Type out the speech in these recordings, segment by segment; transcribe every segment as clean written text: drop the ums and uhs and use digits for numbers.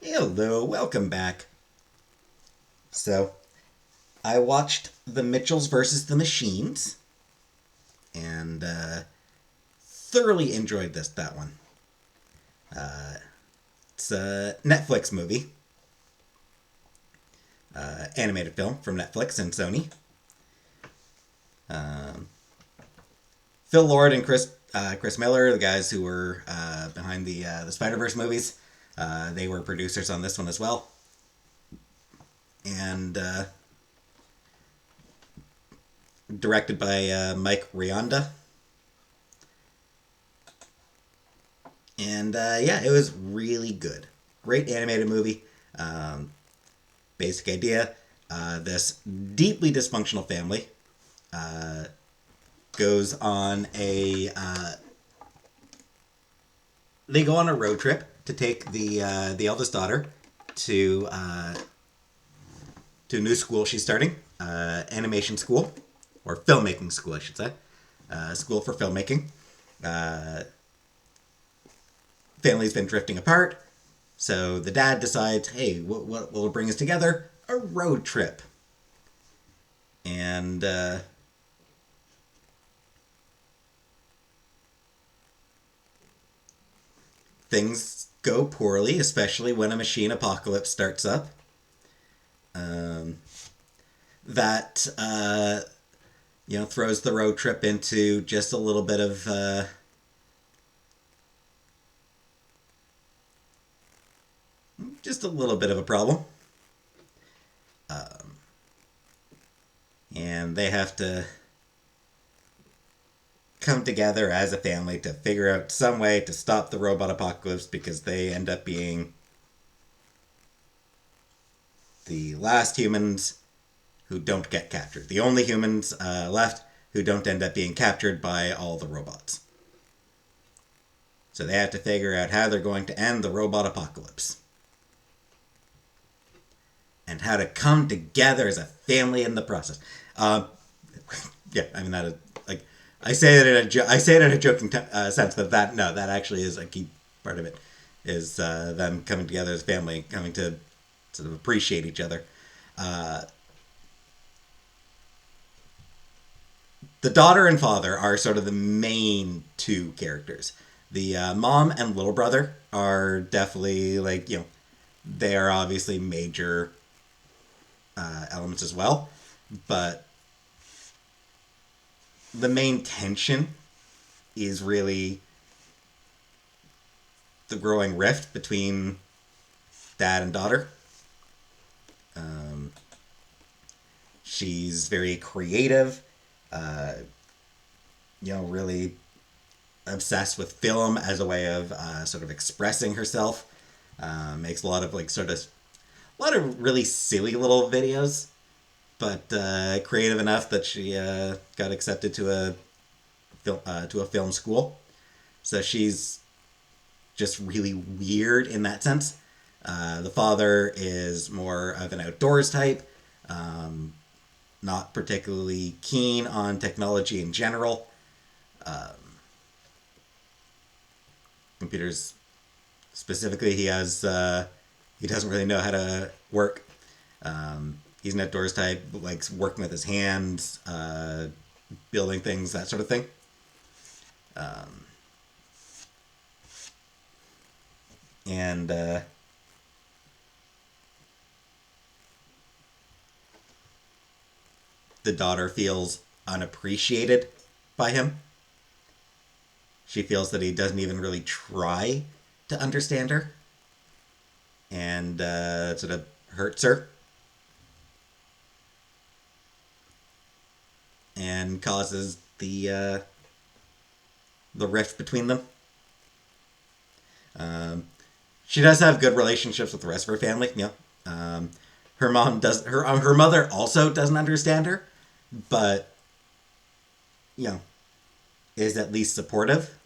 Hello, welcome back. So, I watched The Mitchells versus the Machines and thoroughly enjoyed that one. It's a Netflix movie, animated film from Netflix and Sony. Um, Phil Lord and Chris Miller, the guys who were behind the Spider Verse movies, they were producers on this one as well. And directed by Mike Rianda. And yeah, it was really good. Great animated movie. Um, Basic idea: this deeply dysfunctional family uh, goes on a they go on a road trip to take the eldest daughter to to a new school she's starting, animation school or filmmaking school, I should say, school for filmmaking. Uh, Family's been drifting apart, so the dad decides, hey, what will bring us together? A road trip. And things go poorly, especially when a machine apocalypse starts up. Um, that throws the road trip into just a little bit of a problem, and they have to come together as a family to figure out some way to stop the robot apocalypse because they end up being the last humans who don't get captured. The only humans left who don't end up being captured by all the robots. So they have to figure out how they're going to end the robot apocalypse. And how to come together as a family in the process. Yeah, I mean that is like I say it in a joking sense, but that actually is a key part of it. Is them coming together as a family, coming to sort of appreciate each other. Uh, the daughter and father are sort of the main two characters. The mom and little brother are definitely they are obviously major elements as well, but the main tension is really the growing rift between dad and daughter. Um, she's very creative, uh, really obsessed with film as a way of sort of expressing herself. Makes a lot of a lot of really silly little videos, but creative enough that she got accepted to a film school. So she's just really weird in that sense. The father is more of an outdoors type, um, not particularly keen on technology in general. Um, Computers specifically, he doesn't really know how to work. He's an outdoors type, likes working with his hands, building things, that sort of thing. Um, and the daughter feels unappreciated by him. She feels that he doesn't even really try to understand her, and it sort of hurts her and causes the rift between them. Um, she does have good relationships with the rest of her family. Her mom does her mother also doesn't understand her, but you know is at least supportive.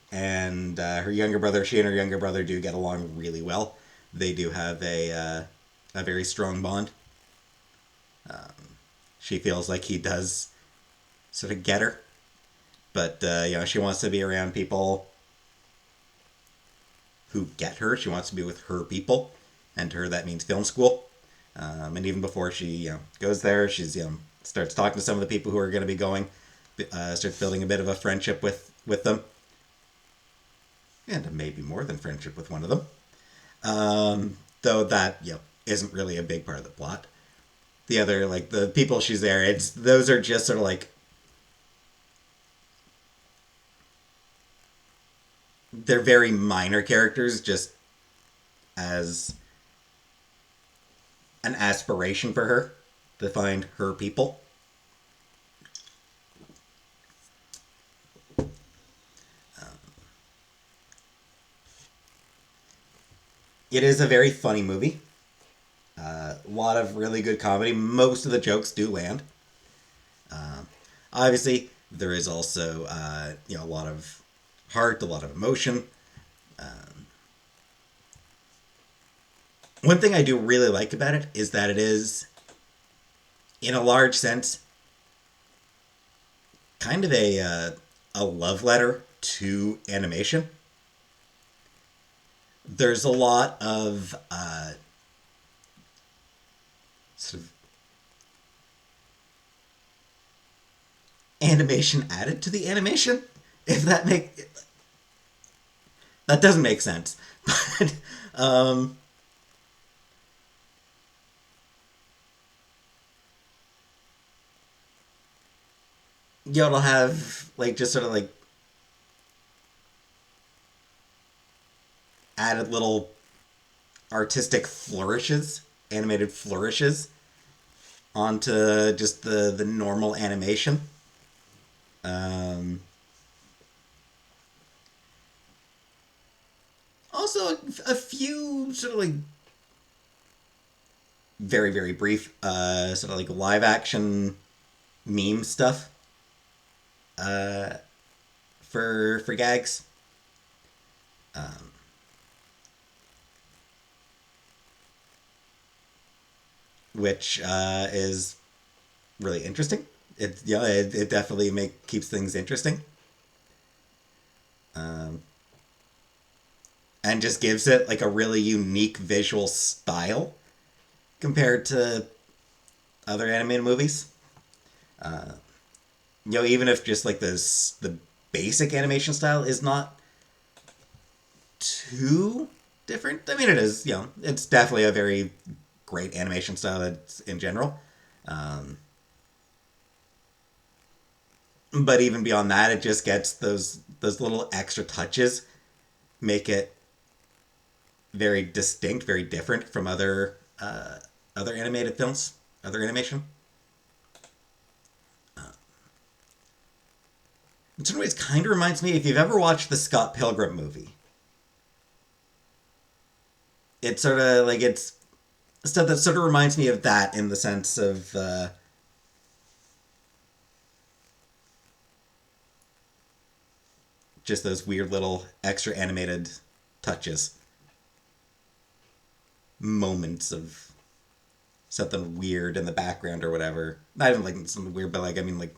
And her younger brother, she and her younger brother do get along really well. They do have a very strong bond. She feels like he does sort of get her, but she wants to be around people who get her. She wants to be with her people, and to her that means film school. And even before she goes there, she's starts talking to some of the people who are going to be going, starts building a bit of a friendship with them, and maybe more than friendship with one of them. Though that isn't really a big part of the plot. The other like the people she's there, it's those are just sort of like they're very minor characters, just as an aspiration for her to find her people. It is a very funny movie. A lot of really good comedy. Most of the jokes do land. Obviously, there is also a lot of heart, a lot of emotion. One thing I do really like about it is that it is, in a large sense, kind of a love letter to animation. There's a lot of sort of animation added to the animation. If that doesn't make sense, but it'll have like just sort of like added little artistic flourishes, animated flourishes onto just the normal animation. Um, Also, a few sort of like very very brief, sort of like live action meme stuff uh, for gags, um, which is really interesting. It definitely keeps things interesting, um, and just gives it like a really unique visual style compared to other animated movies. Uh, Even if just like the basic animation style is not too different. I mean, it is. It's definitely a very great animation style that's in general. Um, but even beyond that, it just gets those little extra touches make it very distinct, very different from other animated films, other animation. In some ways, kind of reminds me if you've ever watched the Scott Pilgrim movie. It's sort of like it's stuff that sort of reminds me of that in the sense of just those weird little extra animated touches, moments of something weird in the background or whatever. Not even like something weird, but like I mean like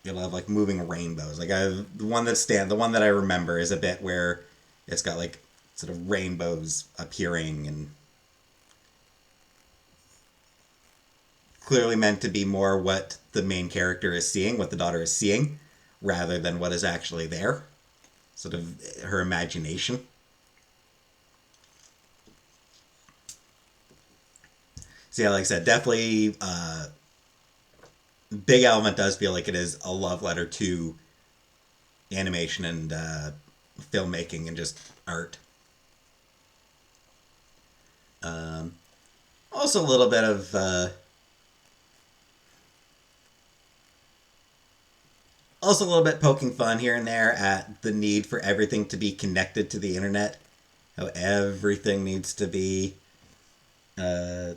you'll have like moving rainbows. Like the one that I remember is a bit where it's got like sort of rainbows appearing and clearly meant to be more what the main character is seeing, what the daughter is seeing, rather than what is actually there. Sort of her imagination. So yeah, like I said, definitely big element does feel like it is a love letter to animation and filmmaking and just art. Um, Also, a little bit of also a little bit poking fun here and there at the need for everything to be connected to the internet. How everything needs to be uh,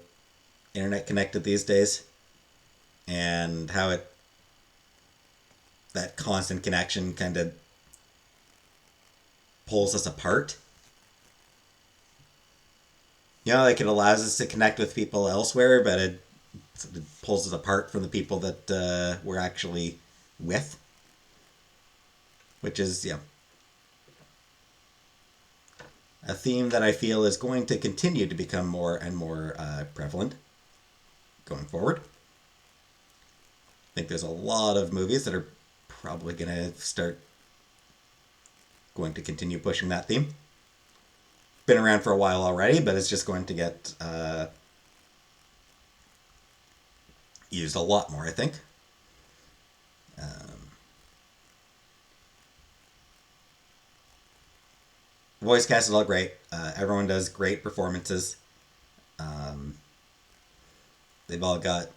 internet connected these days, and how it that constant connection kind of pulls us apart. Like it allows us to connect with people elsewhere, but it sort of pulls us apart from the people that we're actually with. which is, a theme that I feel is going to continue to become more and more prevalent going forward. I think there's a lot of movies that are probably going to continue pushing that theme. Been around for a while already, but it's just going to get used a lot more, I think. Voice cast is all great. Everyone does great performances. Um, they've all got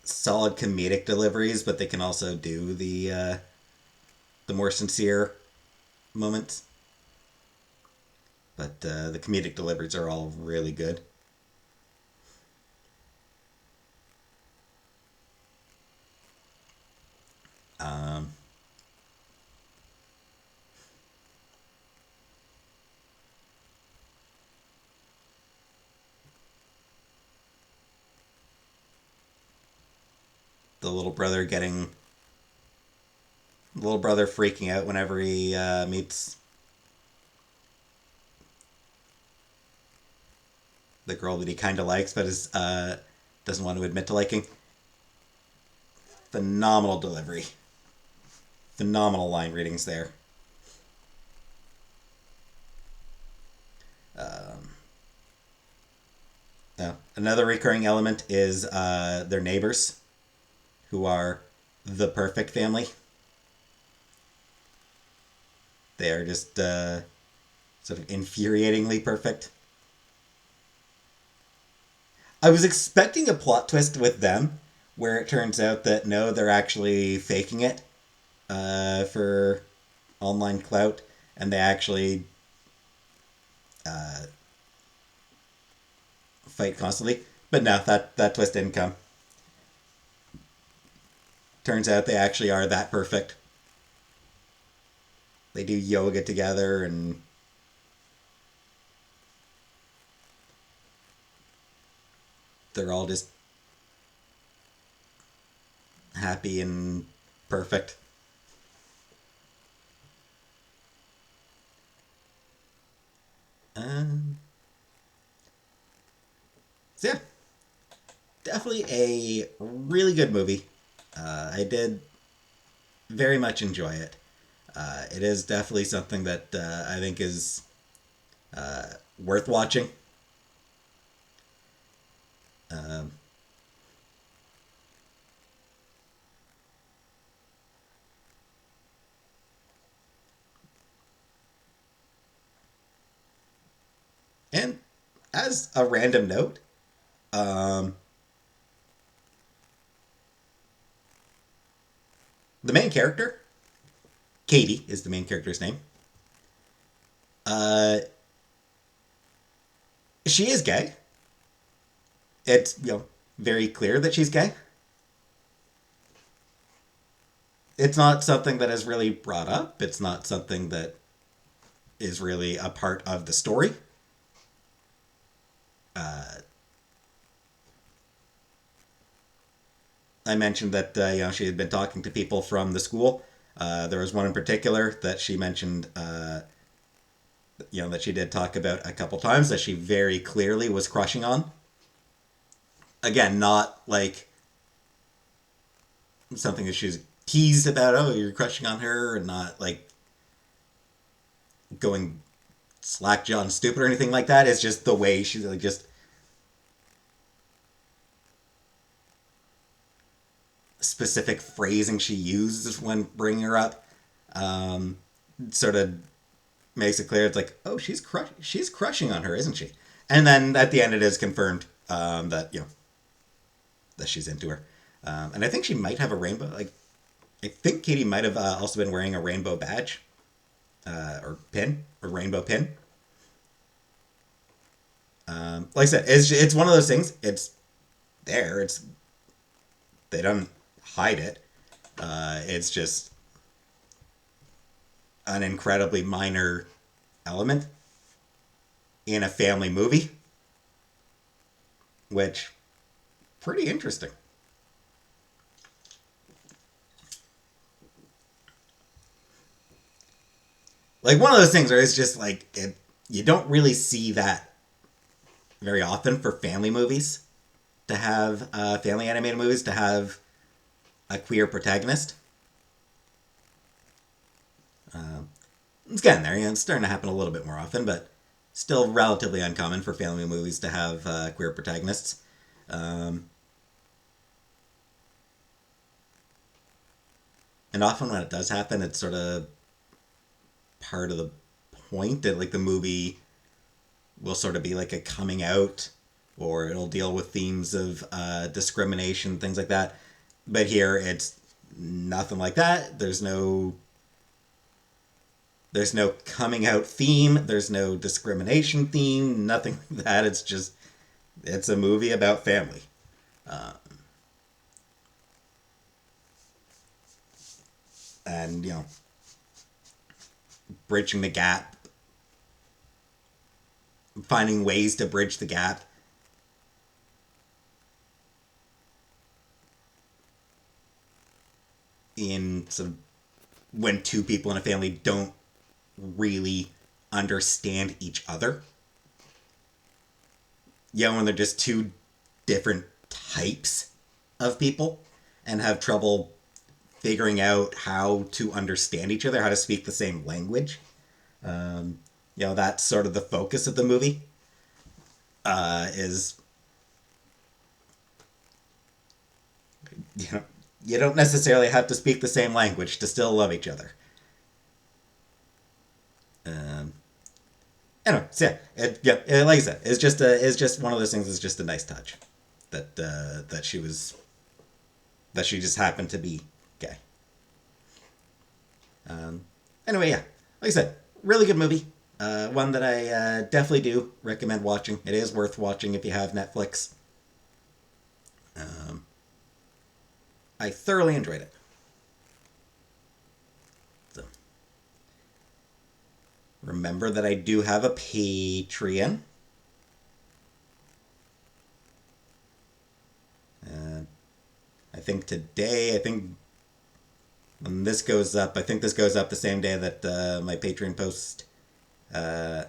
solid comedic deliveries, but they can also do the more sincere moments. But the comedic deliveries are all really good. Um, the little brother freaking out whenever he meets the girl that he kind of likes, but doesn't want to admit to liking. Phenomenal delivery, phenomenal line readings there. Um, Another recurring element is their neighbors, who are the perfect family. They are just sort of infuriatingly perfect. I was expecting a plot twist with them, where it turns out that no, they're actually faking it for online clout, and they actually uh, fight constantly. But no, that twist didn't come. Turns out they actually are that perfect. They do yoga together, and they're all just happy and perfect. Um, so yeah, definitely a really good movie. I did very much enjoy it. It is definitely something that I think is uh, worth watching. Um, and as a random note, um, the main character, Katie, is the main character's name. Uh, she is gay. It's very clear that she's gay. It's not something that is really brought up. It's not something that is really a part of the story. Uh, I mentioned that she had been talking to people from the school. There was one in particular that she mentioned. That she did talk about a couple times that she very clearly was crushing on. Again, not like something that she's teased about. Oh, you're crushing on her, and not like going slack John stupid or anything like that. It's just the way she's like just specific phrasing she uses when bringing her up. Um, Sort of makes it clear. It's like, oh, she's crushing on her, isn't she? And then at the end, it is confirmed that that she's into her. And I think she might have a rainbow. Like, I think Katie might have also been wearing a rainbow badge or pin or rainbow pin. Like I said, it's one of those things. It's there. They don't hide it. It's just an incredibly minor element in a family movie, which pretty interesting. like one of those things where it's just like you don't really see that very often for family movies to have family animated movies to have a queer protagonist. It's getting there. It's starting to happen a little bit more often, but still relatively uncommon for family movies to have queer protagonists. Um, and often when it does happen, it's sort of part of the point that like the movie will sort of be like a coming out, or it'll deal with themes of discrimination, things like that. But here, it's nothing like that. There's no coming out theme. There's no discrimination theme. Nothing like that. It's a movie about family. Uh, and, bridging the gap, finding ways to bridge the gap in some when two people in a family don't really understand each other. When they're just two different types of people and have trouble figuring out how to understand each other, how to speak the same language. That's sort of the focus of the movie. Is you know you don't necessarily have to speak the same language to still love each other. Um, anyway, so like I said, it's just one of those things. It's just a nice touch that she just happened to be gay. Um, anyway, yeah, like I said, really good movie. One that I definitely do recommend watching. It is worth watching if you have Netflix. Um, I thoroughly enjoyed it. So remember that I do have a Patreon. Uh, I think when this goes up, I think this goes up the same day that my Patreon post, uh,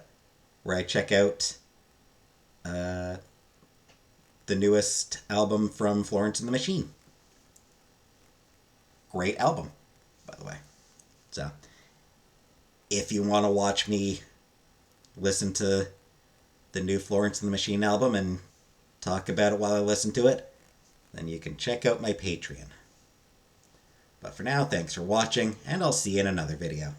where I check out uh, the newest album from Florence and the Machine. Great album, by the way. So, if you want to watch me listen to the new Florence and the Machine album and talk about it while I listen to it, then you can check out my Patreon. But for now, thanks for watching, and I'll see you in another video.